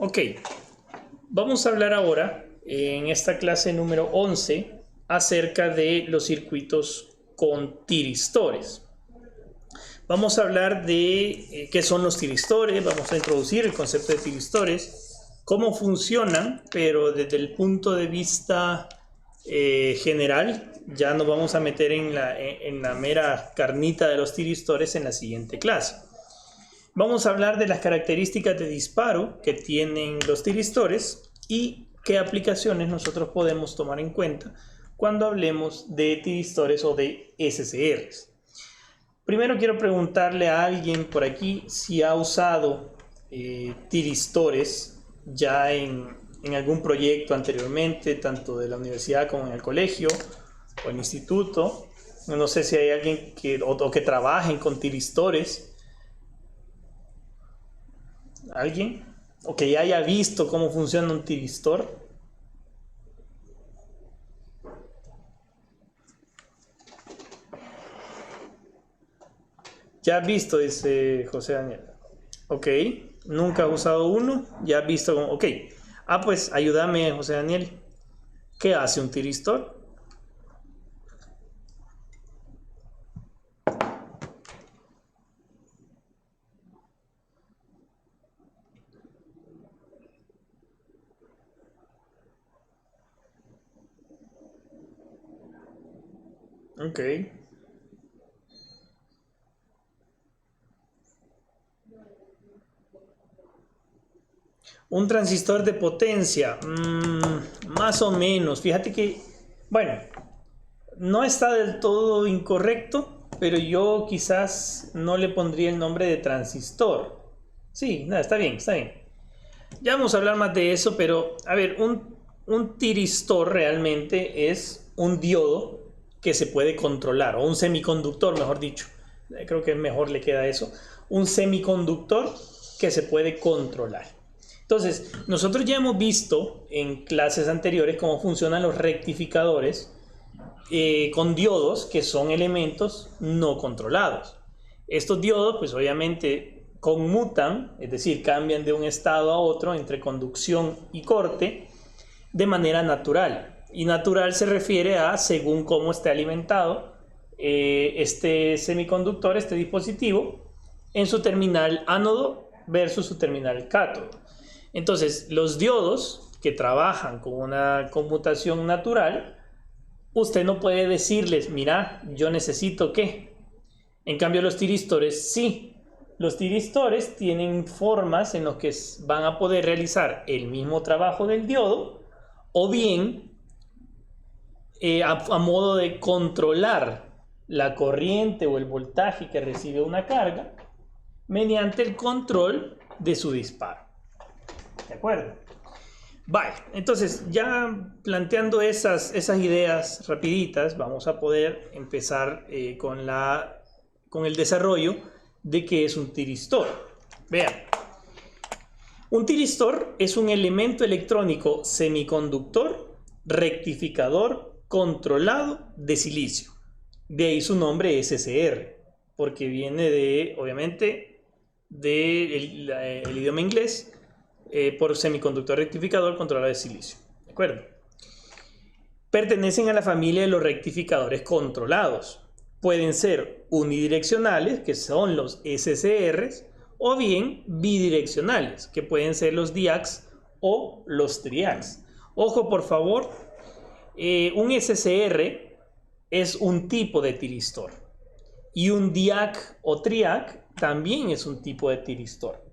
Ok, vamos a hablar ahora en esta clase número 11 acerca de los circuitos con tiristores. Vamos a hablar de qué son los tiristores, vamos a introducir el concepto de tiristores, cómo funcionan, pero desde el punto de vista general. Ya nos vamos a meter en la mera carnita de los tiristores en la siguiente clase. Vamos a hablar de las características de disparo que tienen los tiristores y qué aplicaciones nosotros podemos tomar en cuenta cuando hablemos de tiristores o de SCRs. Primero quiero preguntarle a alguien por aquí si ha usado tiristores ya en algún proyecto anteriormente, tanto de la universidad como en el colegio o en el instituto. No sé si hay alguien que trabajen con tiristores. ¿Alguien? O que ya haya visto cómo funciona un tiristor. Ya has visto, dice José Daniel. Ok, nunca has usado uno, ya has visto cómo. Ok, pues ayúdame, José Daniel. ¿Qué hace un tiristor? Ok. Un transistor de potencia, más o menos. Fíjate que, bueno, no está del todo incorrecto, pero yo quizás no le pondría el nombre de transistor. Sí, nada, está bien, está bien. Ya vamos a hablar más de eso, pero a ver, un tiristor realmente es un diodo que se puede controlar, o un semiconductor, mejor dicho. Creo que mejor le queda eso. Un semiconductor que se puede controlar. Entonces, nosotros ya hemos visto en clases anteriores cómo funcionan los rectificadores con diodos, que son elementos no controlados. Estos diodos, pues obviamente conmutan, es decir, cambian de un estado a otro entre conducción y corte de manera natural. Y natural se refiere a según cómo esté alimentado este semiconductor, este dispositivo, en su terminal ánodo versus su terminal cátodo. Entonces, los diodos que trabajan con una conmutación natural, usted no puede decirles, mira, yo necesito qué. En cambio, los tiristores sí. Los tiristores tienen formas en las que van a poder realizar el mismo trabajo del diodo, o bien a modo de controlar la corriente o el voltaje que recibe una carga mediante el control de su disparo. ¿De acuerdo? Vale, entonces ya planteando esas ideas rapiditas, vamos a poder empezar con el desarrollo de qué es un tiristor. Vean, un tiristor es un elemento electrónico semiconductor, rectificador, controlado de silicio. De ahí su nombre SCR, porque viene de, obviamente, del idioma inglés, por semiconductor rectificador controlado de silicio. ¿De acuerdo? Pertenecen a la familia de los rectificadores controlados. Pueden ser unidireccionales, que son los SCRs, o bien bidireccionales, que pueden ser los DIACs o los TRIACs. Ojo, por favor, un SCR es un tipo de tiristor y un DIAC o TRIAC también es un tipo de tiristor.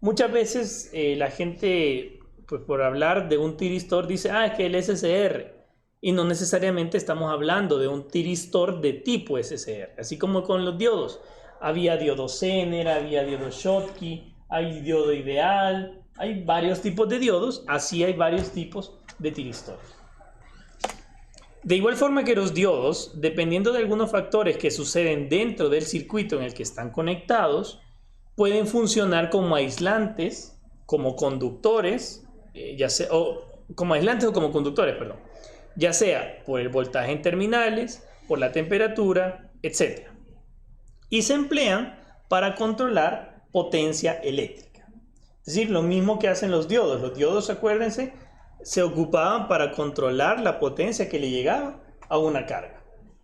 Muchas veces la gente, pues por hablar de un tiristor, dice, es que el SCR, y no necesariamente estamos hablando de un tiristor de tipo SCR. Así como con los diodos, había diodo Zener, había diodo Schottky, hay diodo ideal, hay varios tipos de diodos, así hay varios tipos de tiristores. De igual forma que los diodos, dependiendo de algunos factores que suceden dentro del circuito en el que están conectados, pueden funcionar como aislantes, como conductores, como aislantes o como conductores, perdón, ya sea por el voltaje en terminales, por la temperatura, etc. Y se emplean para controlar potencia eléctrica. Es decir, lo mismo que hacen los diodos. Los diodos, acuérdense, se ocupaban para controlar la potencia que le llegaba a una carga.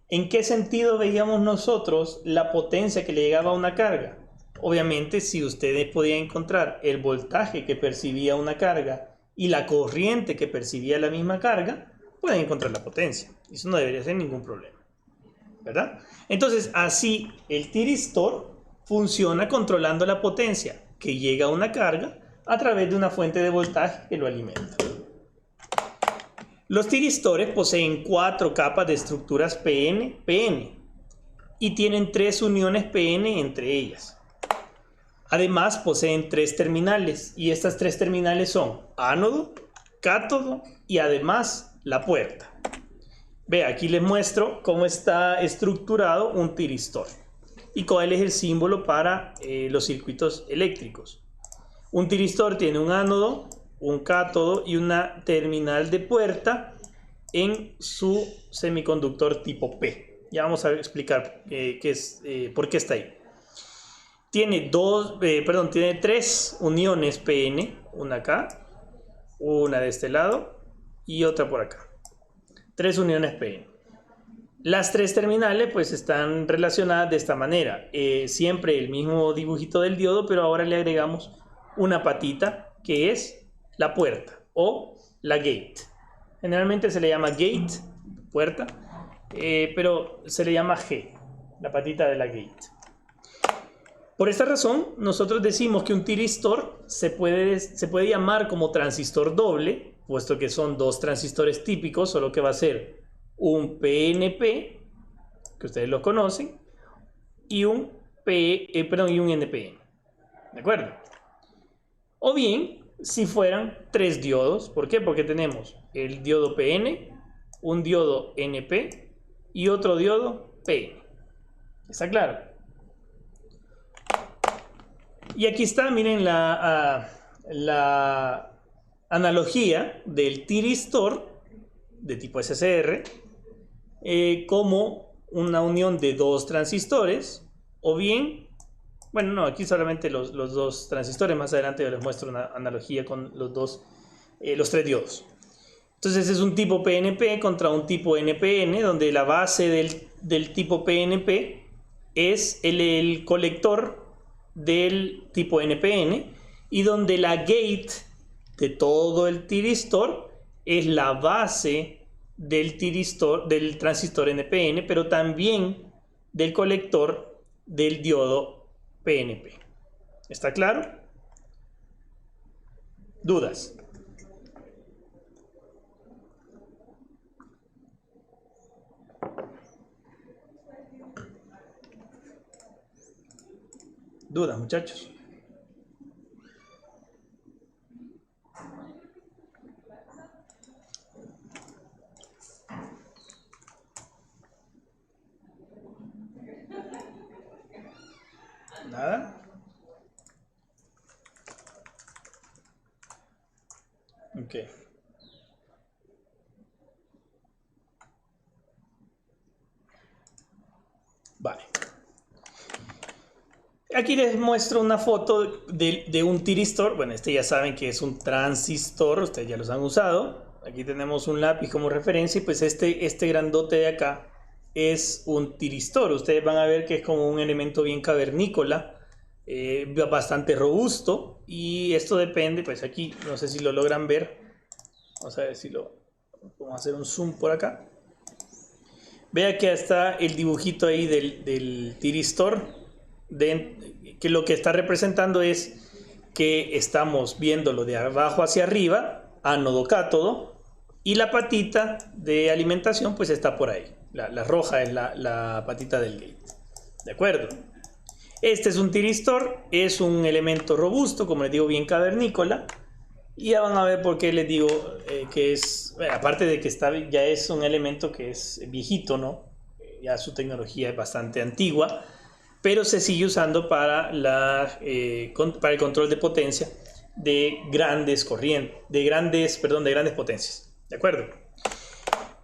¿En qué sentido veíamos nosotros la potencia que le llegaba a una carga? Obviamente, si ustedes podían encontrar el voltaje que percibía una carga y la corriente que percibía la misma carga, pueden encontrar la potencia. Eso no debería ser ningún problema, ¿verdad? Entonces, así el tiristor funciona controlando la potencia que llega a una carga a través de una fuente de voltaje que lo alimenta. Los tiristores poseen 4 capas de estructuras PN y tienen 3 uniones PN entre ellas. Además, poseen 3 terminales y estas 3 terminales son ánodo, cátodo y además la puerta. Ve, aquí les muestro cómo está estructurado un tiristor y cuál es el símbolo para los circuitos eléctricos. Un tiristor tiene un ánodo, un cátodo y una terminal de puerta en su semiconductor tipo P. Ya vamos a explicar por qué está ahí. Tiene 3 uniones PN, una acá, una de este lado y otra por acá. 3 uniones PN. Las 3 terminales pues están relacionadas de esta manera. Siempre el mismo dibujito del diodo, pero ahora le agregamos una patita que es la puerta o la gate. Generalmente se le llama gate, puerta, pero se le llama G, la patita de la gate. Por esta razón, nosotros decimos que un tiristor se puede llamar como transistor doble, puesto que son 2 transistores típicos, solo que va a ser un PNP, que ustedes lo conocen, y un NPN. ¿De acuerdo? O bien, si fueran 3 diodos. ¿Por qué? Porque tenemos el diodo PN, un diodo NP y otro diodo PN. ¿Está claro? Y aquí está, miren la analogía del tiristor de tipo SCR como una unión de 2 transistores, o bien, bueno, no, aquí solamente los 2 transistores. Más adelante yo les muestro una analogía con los 3 diodos. Entonces es un tipo PNP contra un tipo NPN, donde la base del tipo PNP es el colector del tipo NPN y donde la gate de todo el tiristor es la base del transistor NPN, pero también del colector del diodo PNP. ¿Está claro? ¿Dudas? ¿Dudas, muchachos? ¿Nada? Ok. Vale. Aquí les muestro una foto de un tiristor. Bueno, ya saben que es un transistor, ustedes ya los han usado. Aquí tenemos un lápiz como referencia y pues este grandote de acá es un tiristor. Ustedes van a ver que es como un elemento bien cavernícola, bastante robusto, y esto depende, pues aquí no sé si lo logran ver. Vamos a ver si vamos a hacer un zoom por acá. Vea que está el dibujito ahí del tiristor, que lo que está representando es que estamos viéndolo de abajo hacia arriba, ánodo cátodo, y la patita de alimentación pues está por ahí. La roja es la patita del gate. ¿De acuerdo? Este es un tiristor, es un elemento robusto, como les digo, bien cavernícola. Y ya van a ver por qué les digo que es, bueno, aparte de que ya es un elemento que es viejito, ¿no? Ya su tecnología es bastante antigua, pero se sigue usando para el control de potencia de grandes corrientes, de grandes potencias. ¿De acuerdo?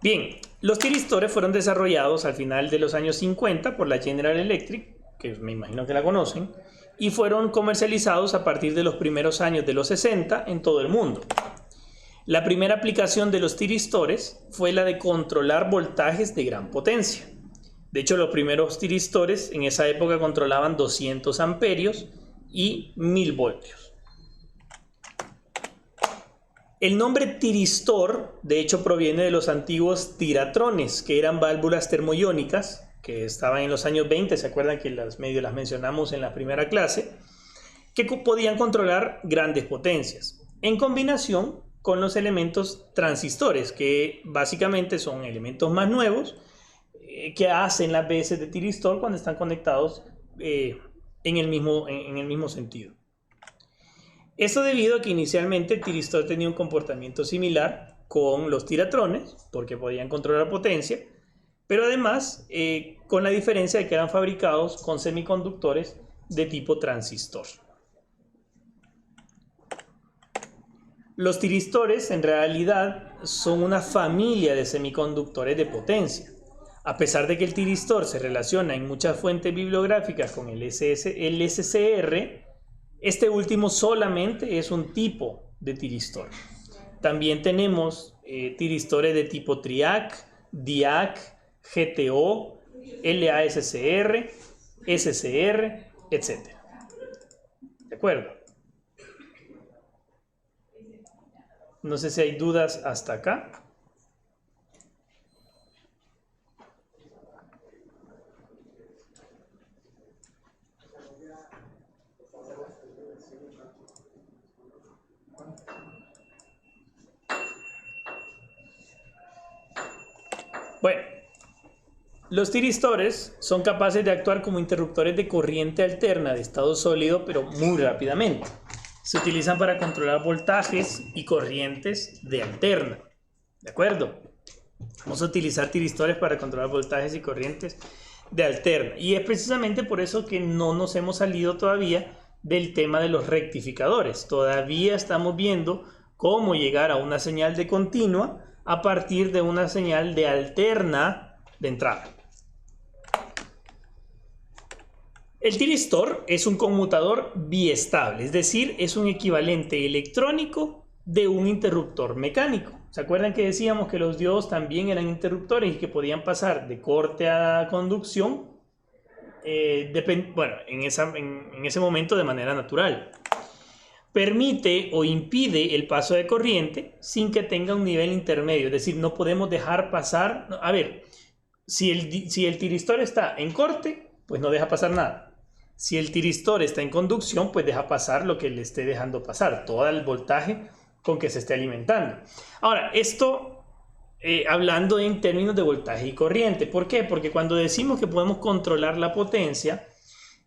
Bien, los tiristores fueron desarrollados al final de los años 50 por la General Electric, que me imagino que la conocen, y fueron comercializados a partir de los primeros años de los 60 en todo el mundo. La primera aplicación de los tiristores fue la de controlar voltajes de gran potencia. De hecho, los primeros tiristores en esa época controlaban 200 amperios y 1000 voltios. El nombre tiristor, de hecho, proviene de los antiguos tiratrones, que eran válvulas termoiónicas, que estaban en los años 20, ¿se acuerdan que las mencionamos en la primera clase? Que podían controlar grandes potencias, en combinación con los elementos transistores, que básicamente son elementos más nuevos, que hacen las veces de tiristor cuando están conectados en el mismo sentido. Esto debido a que inicialmente el tiristor tenía un comportamiento similar con los tiratrones, porque podían controlar potencia, pero además con la diferencia de que eran fabricados con semiconductores de tipo transistor. Los tiristores en realidad son una familia de semiconductores de potencia. A pesar de que el tiristor se relaciona en muchas fuentes bibliográficas con el SCR, este último solamente es un tipo de tiristor. También tenemos tiristores de tipo TRIAC, DIAC, GTO, LASCR, SCR, etc. ¿De acuerdo? No sé si hay dudas hasta acá. Bueno, los tiristores son capaces de actuar como interruptores de corriente alterna de estado sólido, pero muy rápidamente. Se utilizan para controlar voltajes y corrientes de alterna. ¿De acuerdo? Vamos a utilizar tiristores para controlar voltajes y corrientes de alterna. Y es precisamente por eso que no nos hemos salido todavía del tema de los rectificadores. Todavía estamos viendo cómo llegar a una señal de continua a partir de una señal de alterna de entrada. El tiristor es un conmutador biestable, es decir, es un equivalente electrónico de un interruptor mecánico. ¿Se acuerdan que decíamos que los diodos también eran interruptores y que podían pasar de corte a conducción? En ese momento de manera natural. Permite o impide el paso de corriente sin que tenga un nivel intermedio, es decir, no podemos dejar pasar. A ver, si el tiristor está en corte, pues no deja pasar nada. Si el tiristor está en conducción, pues deja pasar lo que le esté dejando pasar, todo el voltaje con que se esté alimentando. Ahora, esto hablando en términos de voltaje y corriente. ¿Por qué? Porque cuando decimos que podemos controlar la potencia,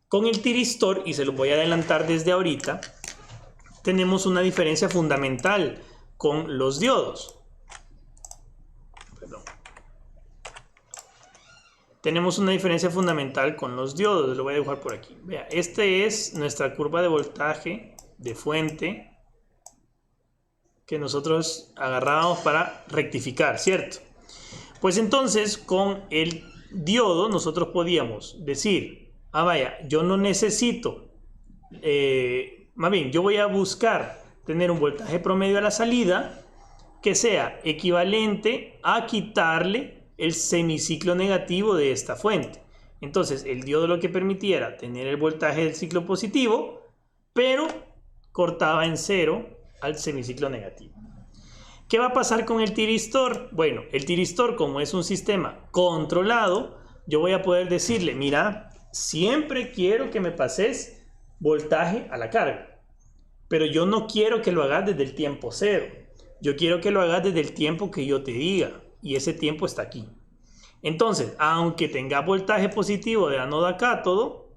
con el tiristor, y se los voy a adelantar desde ahorita, tenemos una diferencia fundamental con los diodos. Perdón. Tenemos una diferencia fundamental con los diodos. Lo voy a dibujar por aquí. Vea, esta es nuestra curva de voltaje de fuente que nosotros agarramos para rectificar, ¿cierto? Pues entonces con el diodo nosotros podíamos decir, vaya, yo no necesito, más bien, yo voy a buscar tener un voltaje promedio a la salida que sea equivalente a quitarle el semiciclo negativo de esta fuente. Entonces el diodo lo que permitiera tener el voltaje del ciclo positivo, pero cortaba en cero al semiciclo negativo. ¿Qué va a pasar con el tiristor? Bueno, el tiristor, como es un sistema controlado, yo voy a poder decirle, mira, siempre quiero que me pases voltaje a la carga, pero yo no quiero que lo hagas desde el tiempo cero. Yo quiero que lo hagas desde el tiempo que yo te diga, y ese tiempo está aquí. Entonces, aunque tengas voltaje positivo de ánodo a cátodo,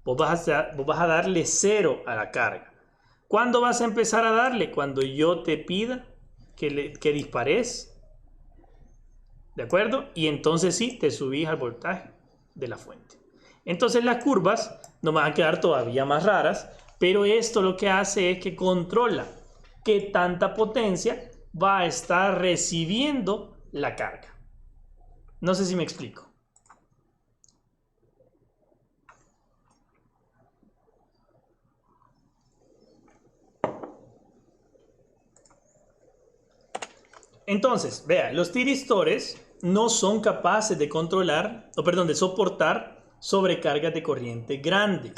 vos vas a darle cero a la carga. ¿Cuándo vas a empezar a darle? Cuando yo te pida que dispares, ¿de acuerdo? Y entonces sí, te subís al voltaje de la fuente. Entonces las curvas nos van a quedar todavía más raras, pero esto lo que hace es que controla qué tanta potencia va a estar recibiendo la carga. No sé si me explico. Entonces, vea, los tiristores no son capaces de controlar, o perdón, de soportar sobrecargas de corriente grande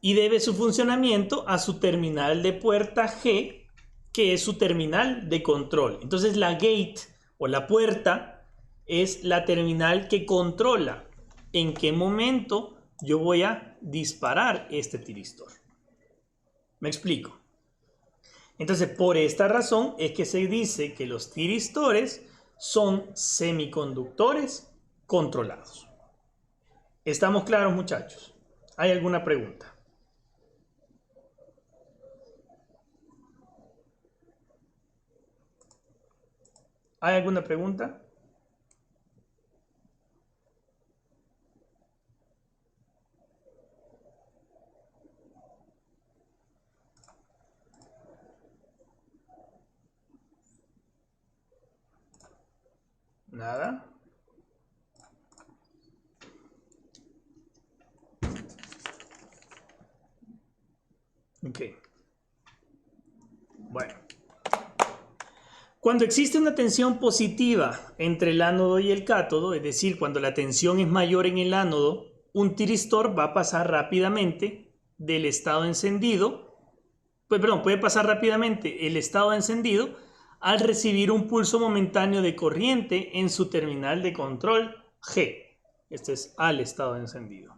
y debe su funcionamiento a su terminal de puerta G, que es su terminal de control. Entonces la gate o la puerta es la terminal que controla en qué momento yo voy a disparar este tiristor. ¿Me explico? Entonces, por esta razón es que se dice que los tiristores son semiconductores controlados. ¿Estamos claros, muchachos? ¿Hay alguna pregunta? ¿Hay alguna pregunta? Nada. Ok. Bueno. Cuando existe una tensión positiva entre el ánodo y el cátodo, es decir, cuando la tensión es mayor en el ánodo, un tiristor va a pasar rápidamente del estado encendido, puede pasar rápidamente el estado encendido al recibir un pulso momentáneo de corriente en su terminal de control G. Esto es al estado encendido.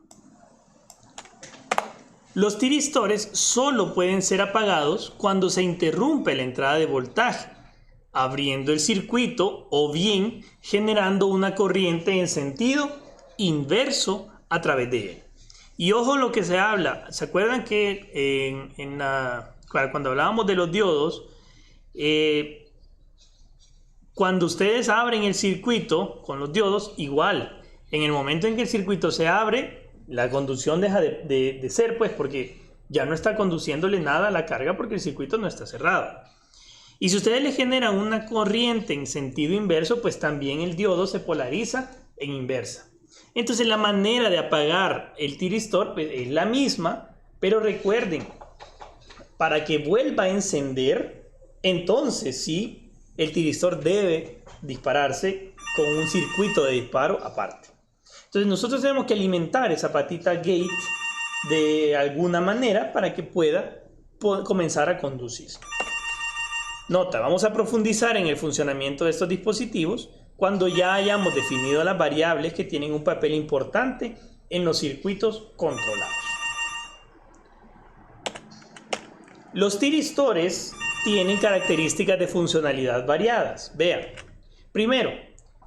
Los tiristores solo pueden ser apagados cuando se interrumpe la entrada de voltaje, abriendo el circuito o bien generando una corriente en sentido inverso a través de él. Y ojo lo que se habla, ¿se acuerdan que cuando hablábamos de los diodos, cuando ustedes abren el circuito con los diodos, igual, en el momento en que el circuito se abre, la conducción deja de ser, pues, porque ya no está conduciéndole nada a la carga porque el circuito no está cerrado. Y si ustedes le generan una corriente en sentido inverso, pues también el diodo se polariza en inversa. Entonces la manera de apagar el tiristor pues, es la misma, pero recuerden, para que vuelva a encender, entonces sí, el tiristor debe dispararse con un circuito de disparo aparte. Entonces nosotros tenemos que alimentar esa patita gate de alguna manera para que pueda comenzar a conducir. Nota, vamos a profundizar en el funcionamiento de estos dispositivos cuando ya hayamos definido las variables que tienen un papel importante en los circuitos controlados. Los tiristores tienen características de funcionalidad variadas. Vean, primero,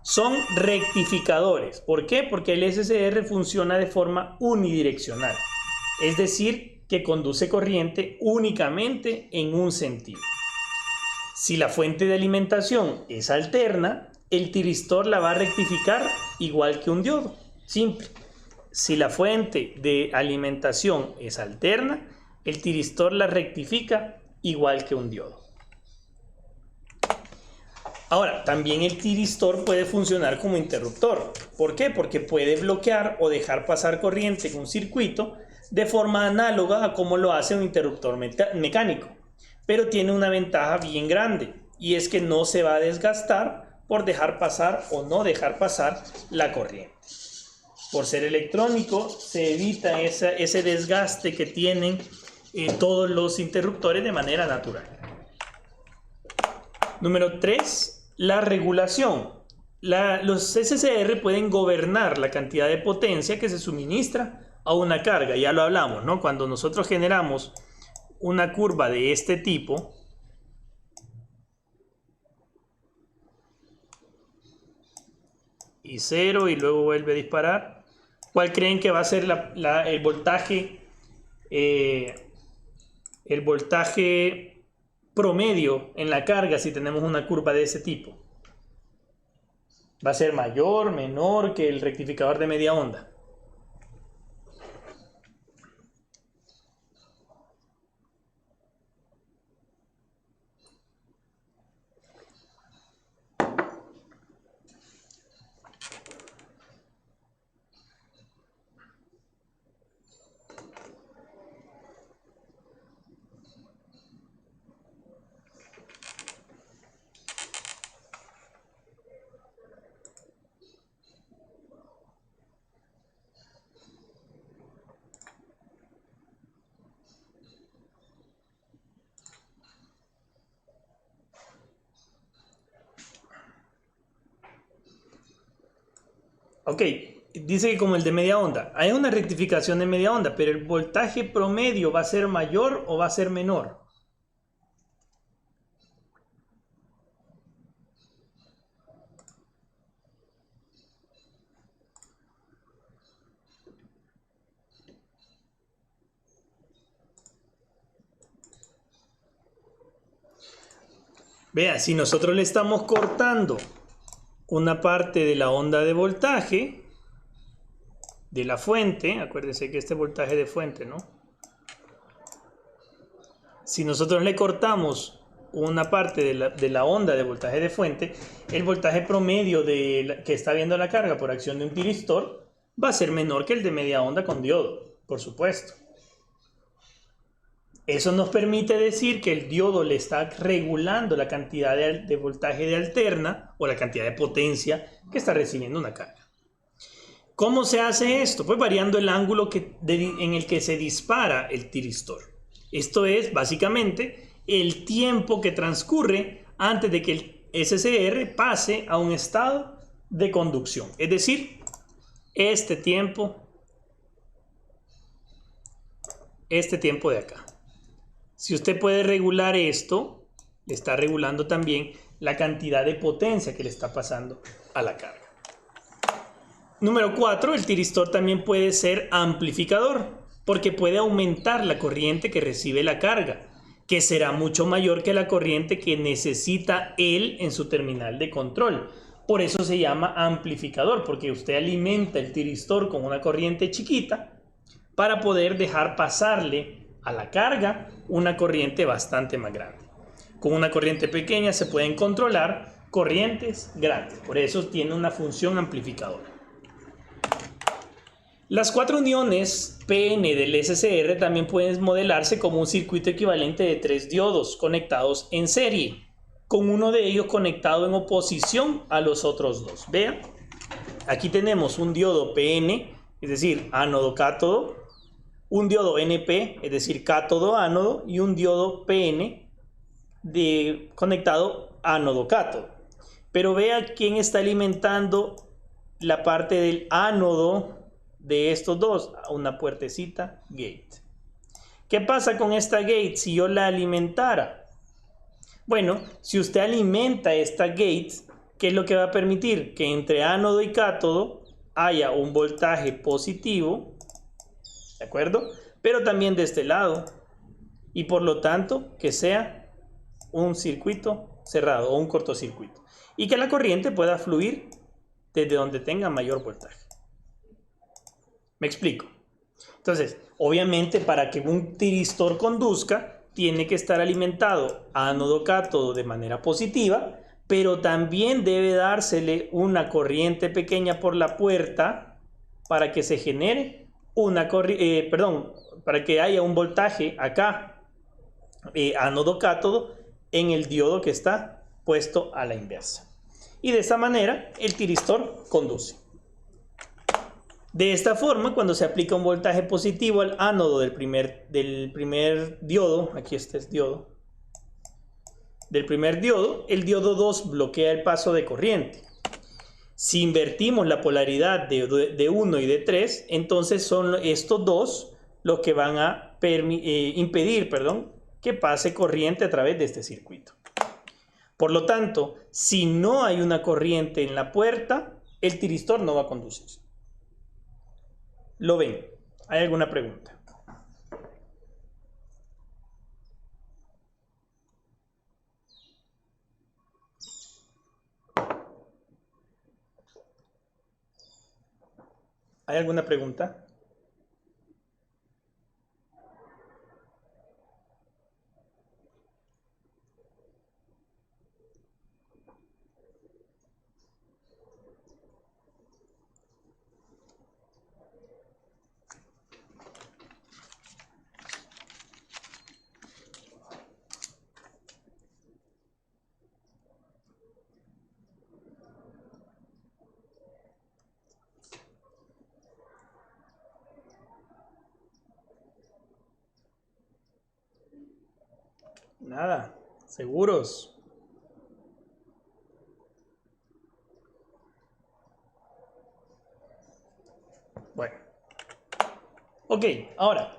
son rectificadores. ¿Por qué? Porque el SCR funciona de forma unidireccional, es decir, que conduce corriente únicamente en un sentido. Si la fuente de alimentación es alterna, el tiristor la va a rectificar igual que un diodo, simple. Si la fuente de alimentación es alterna, el tiristor la rectifica igual que un diodo. Ahora, también el tiristor puede funcionar como interruptor. ¿Por qué? Porque puede bloquear o dejar pasar corriente en un circuito de forma análoga a como lo hace un interruptor mecánico. Pero tiene una ventaja bien grande y es que no se va a desgastar por dejar pasar o no dejar pasar la corriente. Por ser electrónico se evita ese desgaste que tienen todos los interruptores de manera natural. Número 3, la regulación. Los SCR pueden gobernar la cantidad de potencia que se suministra a una carga, ya lo hablamos, ¿no? Cuando nosotros generamos una curva de este tipo, y 0 y luego vuelve a disparar, ¿cuál creen que va a ser el voltaje promedio en la carga si tenemos una curva de ese tipo? ¿Va a ser mayor, menor que el rectificador de media onda? Ok, dice que como el de media onda. Hay una rectificación de media onda, pero el voltaje promedio ¿va a ser mayor o va a ser menor? Vea, si nosotros le estamos cortando una parte de la onda de voltaje de la fuente, acuérdense que este voltaje de fuente, ¿no? Si nosotros le cortamos una parte de la onda de voltaje de fuente, el voltaje promedio que está viendo la carga por acción de un tiristor va a ser menor que el de media onda con diodo, por supuesto. Eso nos permite decir que el diodo le está regulando la cantidad de voltaje de alterna o la cantidad de potencia que está recibiendo una carga. ¿Cómo se hace esto? Pues variando el ángulo en el que se dispara el tiristor. Esto es básicamente el tiempo que transcurre antes de que el SCR pase a un estado de conducción. Es decir, este tiempo de acá. Si usted puede regular esto, le está regulando también la cantidad de potencia que le está pasando a la carga. Número 4, el tiristor también puede ser amplificador, porque puede aumentar la corriente que recibe la carga, que será mucho mayor que la corriente que necesita él en su terminal de control. Por eso se llama amplificador, porque usted alimenta el tiristor con una corriente chiquita para poder dejar pasarle a la carga una corriente bastante más grande. Con una corriente pequeña se pueden controlar corrientes grandes, por eso tiene una función amplificadora. Las 4 uniones PN del SCR también pueden modelarse como un circuito equivalente de 3 diodos conectados en serie, con uno de ellos conectado en oposición a los otros dos. Vean, aquí tenemos un diodo PN, es decir, ánodo-cátodo, un diodo NP, es decir, cátodo-ánodo, y un diodo PN conectado ánodo-cátodo. Pero vea quién está alimentando la parte del ánodo de estos dos, una puertecita gate. ¿Qué pasa con esta gate si yo la alimentara? Bueno, si usted alimenta esta gate, ¿qué es lo que va a permitir? Que entre ánodo y cátodo haya un voltaje positivo, ¿de acuerdo? Pero también de este lado, y por lo tanto que sea un circuito cerrado o un cortocircuito, y que la corriente pueda fluir desde donde tenga mayor voltaje. ¿Me explico? Entonces, obviamente para que un tiristor conduzca, tiene que estar alimentado ánodo-cátodo de manera positiva, pero también debe dársele una corriente pequeña por la puerta para que se genere para que haya un voltaje acá, ánodo-cátodo, en el diodo que está puesto a la inversa. Y de esta manera el tiristor conduce. De esta forma, cuando se aplica un voltaje positivo al ánodo del primer diodo, aquí este es diodo, del primer diodo, el diodo 2 bloquea el paso de corriente. Si invertimos la polaridad de 1 y de 3, entonces son estos dos los que van a impedir que pase corriente a través de este circuito. Por lo tanto, si no hay una corriente en la puerta, el tiristor no va a conducir. ¿Lo ven? ¿Hay alguna pregunta? ¿Hay alguna pregunta? Nada, seguros. Bueno. Ok, ahora,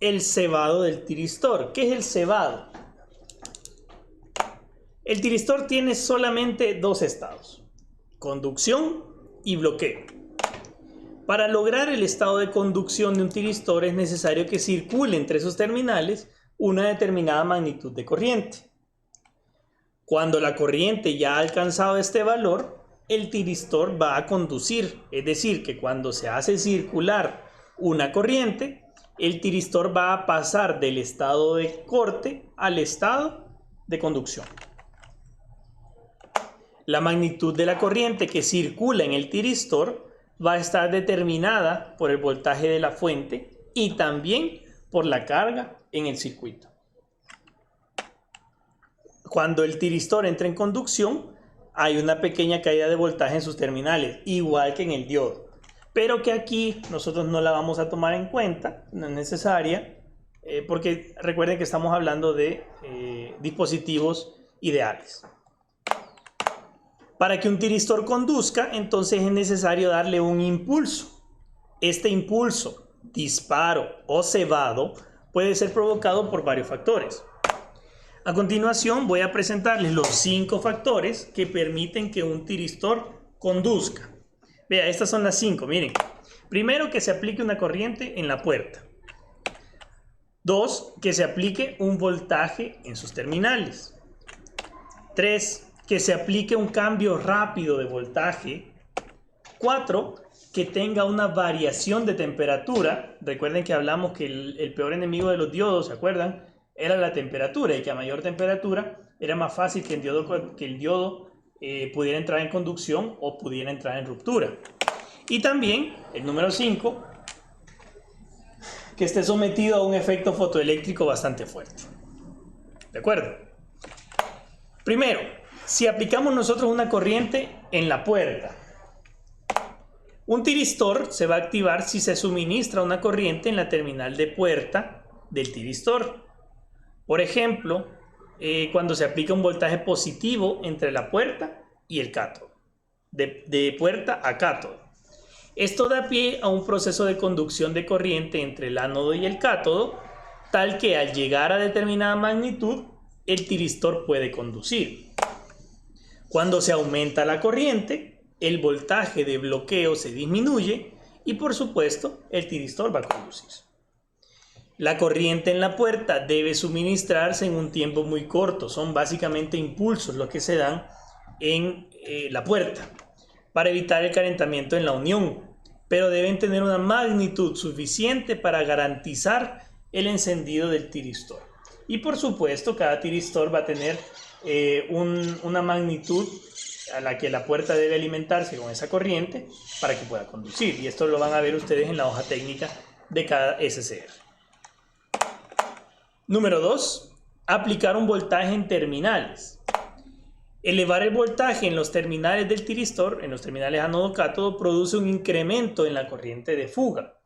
el cebado del tiristor. ¿Qué es el cebado? El tiristor tiene solamente dos estados, conducción y bloqueo. Para lograr el estado de conducción de un tiristor es necesario que circule entre sus terminales una determinada magnitud de corriente. Cuando la corriente ya ha alcanzado este valor, el tiristor va a conducir, es decir, que cuando se hace circular una corriente, el tiristor va a pasar del estado de corte al estado de conducción. La magnitud de la corriente que circula en el tiristor va a estar determinada por el voltaje de la fuente y también por la carga en el circuito. Cuando el tiristor entra en conducción, hay una pequeña caída de voltaje en sus terminales, igual que en el diodo. Pero que aquí nosotros no la vamos a tomar en cuenta, no es necesaria, porque recuerden que estamos hablando de dispositivos ideales. Para que un tiristor conduzca, entonces es necesario darle un impulso. Este impulso, disparo o cebado, puede ser provocado por varios factores. A continuación voy a presentarles los 5 factores que permiten que un tiristor conduzca. Vea, estas son las 5, miren. Primero, que se aplique una corriente en la puerta. 2, que se aplique un voltaje en sus terminales. 3, que se aplique un cambio rápido de voltaje. 4, que tenga una variación de temperatura. Recuerden que hablamos que el peor enemigo de los diodos, ¿se acuerdan? Era la temperatura, y que a mayor temperatura era más fácil que el diodo pudiera entrar en conducción o pudiera entrar en ruptura. Y también el número 5, que esté sometido a un efecto fotoeléctrico bastante fuerte. ¿De acuerdo? Primero, si aplicamos nosotros una corriente en la puerta, un tiristor se va a activar si se suministra una corriente en la terminal de puerta del tiristor. Por ejemplo, cuando se aplica un voltaje positivo entre la puerta y el cátodo, de puerta a cátodo. Esto da pie a un proceso de conducción de corriente entre el ánodo y el cátodo, tal que al llegar a determinada magnitud, el tiristor puede conducir. Cuando se aumenta la corriente, el voltaje de bloqueo se disminuye y, por supuesto, el tiristor va a conducir. La corriente en la puerta debe suministrarse en un tiempo muy corto. Son básicamente impulsos los que se dan en la puerta para evitar el calentamiento en la unión, pero deben tener una magnitud suficiente para garantizar el encendido del tiristor. Y por supuesto, cada tiristor va a tener una magnitud a la que la puerta debe alimentarse con esa corriente para que pueda conducir. Y esto lo van a ver ustedes en la hoja técnica de cada SCR. Número 2. Aplicar un voltaje en terminales. Elevar el voltaje en los terminales del tiristor, en los terminales ánodo-cátodo, produce un incremento en la corriente de fuga.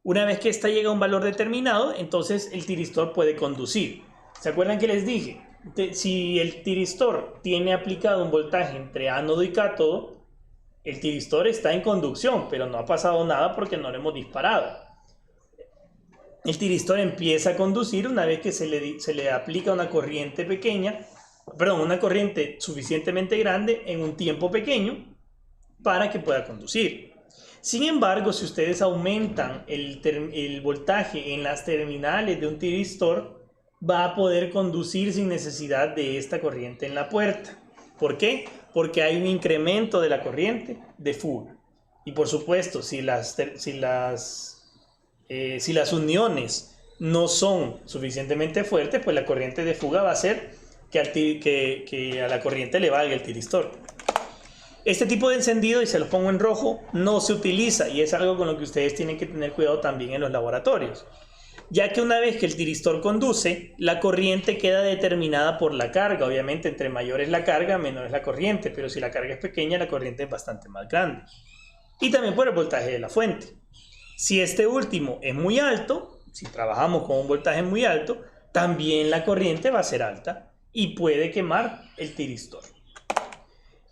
Una vez que ésta llega a un valor determinado, entonces el tiristor puede conducir. ¿Se acuerdan que les dije? Si el tiristor tiene aplicado un voltaje entre ánodo y cátodo, el tiristor está en conducción, pero no ha pasado nada porque no lo hemos disparado. El tiristor empieza a conducir una vez que se le aplica una corriente pequeña, una corriente suficientemente grande en un tiempo pequeño para que pueda conducir. Sin embargo, si ustedes aumentan el voltaje en las terminales de un tiristor, va a poder conducir sin necesidad de esta corriente en la puerta. ¿Por qué? Porque hay un incremento de la corriente de fuga. Y por supuesto, si las uniones no son suficientemente fuertes, pues la corriente de fuga va a hacer que a la corriente le valga el tiristor. Este tipo de encendido, y se los pongo en rojo, no se utiliza, y es algo con lo que ustedes tienen que tener cuidado también en los laboratorios, ya que una vez que el tiristor conduce, la corriente queda determinada por la carga. Obviamente, entre mayor es la carga, menor es la corriente, pero si la carga es pequeña, la corriente es bastante más grande. Y también por el voltaje de la fuente. Si este último es muy alto, si trabajamos con un voltaje muy alto, también la corriente va a ser alta y puede quemar el tiristor.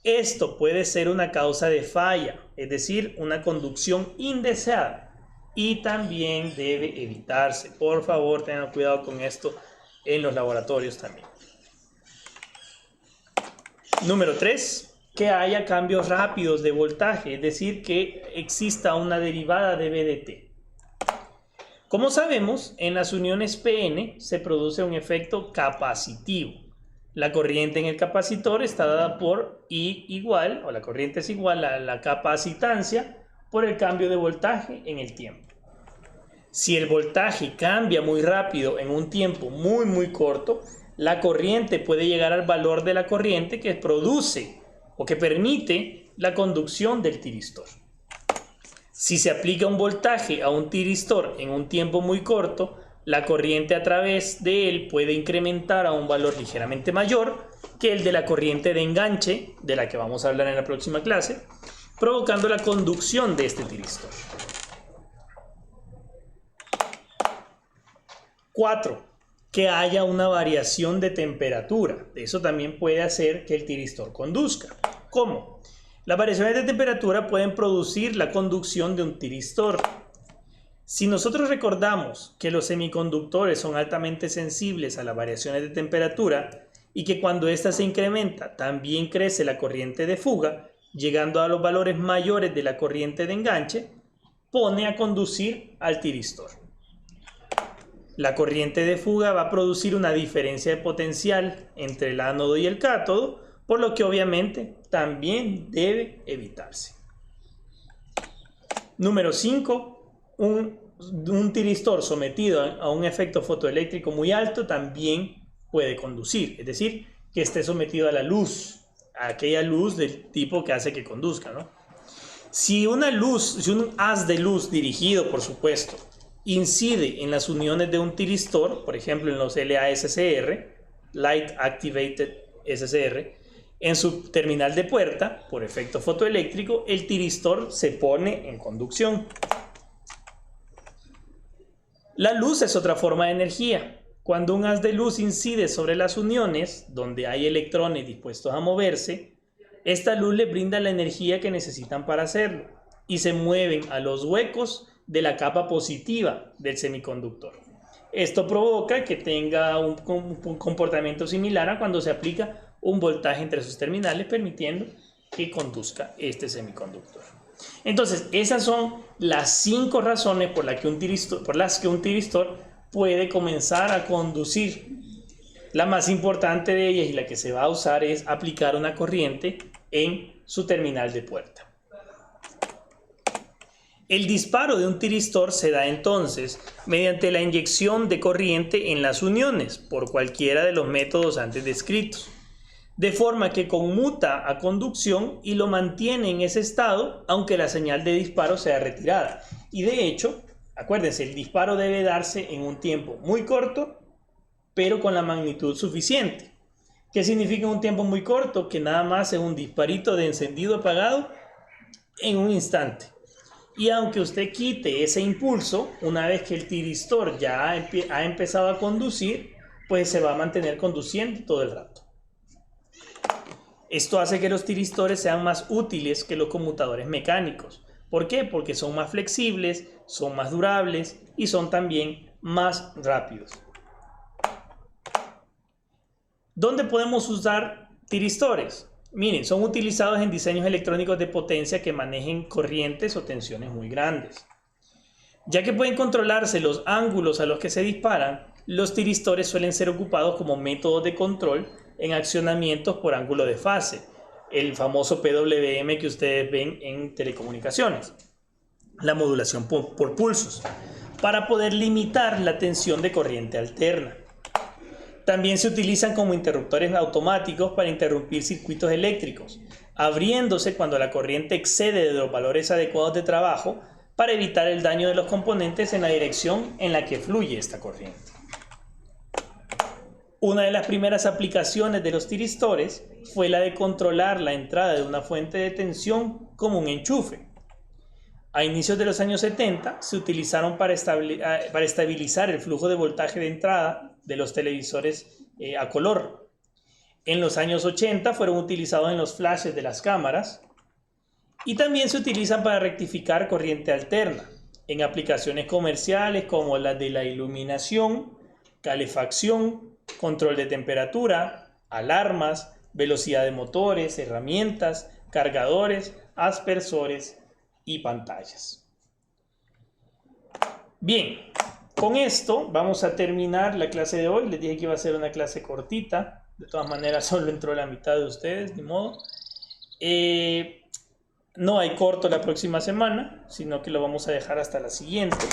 Esto puede ser una causa de falla, es decir, una conducción indeseada, y también debe evitarse. Por favor, tengan cuidado con esto en los laboratorios también. Número 3, que haya cambios rápidos de voltaje, es decir, que exista una derivada de VDT. Como sabemos, en las uniones PN se produce un efecto capacitivo. La corriente en el capacitor está dada por I igual, o la corriente es igual a la capacitancia por el cambio de voltaje en el tiempo. Si el voltaje cambia muy rápido en un tiempo muy corto, la corriente puede llegar al valor de la corriente que produce o que permite la conducción del tiristor. Si se aplica un voltaje a un tiristor en un tiempo muy corto, la corriente a través de él puede incrementar a un valor ligeramente mayor que el de la corriente de enganche, de la que vamos a hablar en la próxima clase, provocando la conducción de este tiristor. 4. Que haya una variación de temperatura. Eso también puede hacer que el tiristor conduzca. ¿Cómo? Las variaciones de temperatura pueden producir la conducción de un tiristor. Si nosotros recordamos que los semiconductores son altamente sensibles a las variaciones de temperatura y que cuando ésta se incrementa también crece la corriente de fuga, llegando a los valores mayores de la corriente de enganche, pone a conducir al tiristor. La corriente de fuga va a producir una diferencia de potencial entre el ánodo y el cátodo, por lo que obviamente también debe evitarse. Número 5. Un tiristor sometido a un efecto fotoeléctrico muy alto también puede conducir, es decir, que esté sometido a la luz, a aquella luz del tipo que hace que conduzca, ¿no? Si un haz de luz dirigido, por supuesto, incide en las uniones de un tiristor, por ejemplo en los LASCR, Light Activated SCR, en su terminal de puerta, por efecto fotoeléctrico, el tiristor se pone en conducción. La luz es otra forma de energía. Cuando un haz de luz incide sobre las uniones, donde hay electrones dispuestos a moverse, esta luz les brinda la energía que necesitan para hacerlo, y se mueven a los huecos de la capa positiva del semiconductor. Esto provoca que tenga un comportamiento similar a cuando se aplica un voltaje entre sus terminales, permitiendo que conduzca este semiconductor. Entonces, esas son las 5 razones por las que un tiristor puede comenzar a conducir. La más importante de ellas y la que se va a usar es aplicar una corriente en su terminal de puerta. El disparo de un tiristor se da entonces mediante la inyección de corriente en las uniones por cualquiera de los métodos antes descritos, de forma que conmuta a conducción y lo mantiene en ese estado aunque la señal de disparo sea retirada. Y de hecho, acuérdense, el disparo debe darse en un tiempo muy corto, pero con la magnitud suficiente. ¿Qué significa un tiempo muy corto? Que nada más es un disparito de encendido apagado en un instante. Y aunque usted quite ese impulso, una vez que el tiristor ya ha empezado a conducir, pues se va a mantener conduciendo todo el rato. Esto hace que los tiristores sean más útiles que los conmutadores mecánicos. ¿Por qué? Porque son más flexibles, son más durables y son también más rápidos. ¿Dónde podemos usar tiristores? Miren, son utilizados en diseños electrónicos de potencia que manejen corrientes o tensiones muy grandes. Ya que pueden controlarse los ángulos a los que se disparan, los tiristores suelen ser ocupados como métodos de control en accionamientos por ángulo de fase, el famoso PWM que ustedes ven en telecomunicaciones, la modulación por pulsos, para poder limitar la tensión de corriente alterna. También se utilizan como interruptores automáticos para interrumpir circuitos eléctricos, abriéndose cuando la corriente excede de los valores adecuados de trabajo para evitar el daño de los componentes en la dirección en la que fluye esta corriente. Una de las primeras aplicaciones de los tiristores fue la de controlar la entrada de una fuente de tensión como un enchufe. A inicios de los años 70 se utilizaron para estabilizar el flujo de voltaje de entrada de los televisores a color. En los años 80 fueron utilizados en los flashes de las cámaras y también se utilizan para rectificar corriente alterna en aplicaciones comerciales como las de la iluminación, calefacción, control de temperatura, alarmas, velocidad de motores, herramientas, cargadores, aspersores y pantallas. Bien, con esto vamos a terminar la clase de hoy. Les dije que iba a ser una clase cortita. De todas maneras, solo entró la mitad de ustedes, ni modo. No hay corto la próxima semana, sino que lo vamos a dejar hasta la siguiente.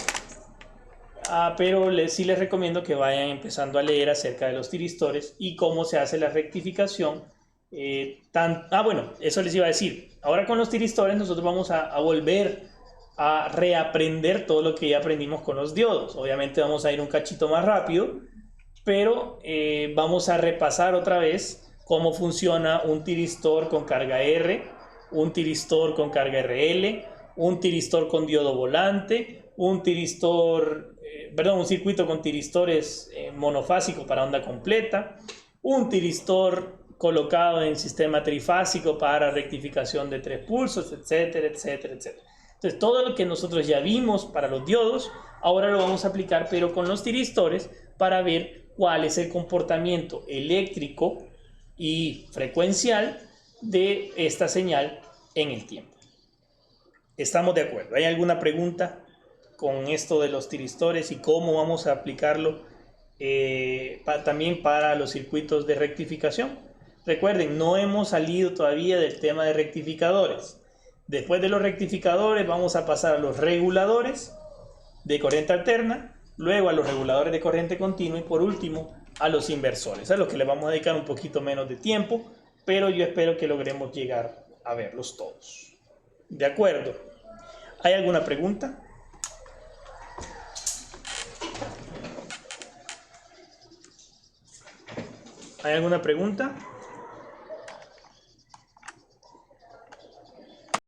Pero sí les recomiendo que vayan empezando a leer acerca de los tiristores y cómo se hace la rectificación. Bueno, eso les iba a decir. Ahora con los tiristores nosotros vamos a volver a reaprender todo lo que ya aprendimos con los diodos. Obviamente vamos a ir un cachito más rápido, pero vamos a repasar otra vez cómo funciona un tiristor con carga R, un tiristor con carga RL, un tiristor con diodo volante, un circuito con tiristores monofásico para onda completa, un tiristor colocado en sistema trifásico para rectificación de 3 pulsos, etcétera, etcétera, etcétera. Entonces, todo lo que nosotros ya vimos para los diodos, ahora lo vamos a aplicar, pero con los tiristores, para ver cuál es el comportamiento eléctrico y frecuencial de esta señal en el tiempo. ¿Estamos de acuerdo? ¿Hay alguna pregunta con esto de los tiristores y cómo vamos a aplicarlo también para los circuitos de rectificación? Recuerden, no hemos salido todavía del tema de rectificadores. Después de los rectificadores vamos a pasar a los reguladores de corriente alterna, luego a los reguladores de corriente continua y por último a los inversores, a los que le vamos a dedicar un poquito menos de tiempo, pero yo espero que logremos llegar a verlos todos. ¿De acuerdo? ¿Hay alguna pregunta? ¿Hay alguna pregunta?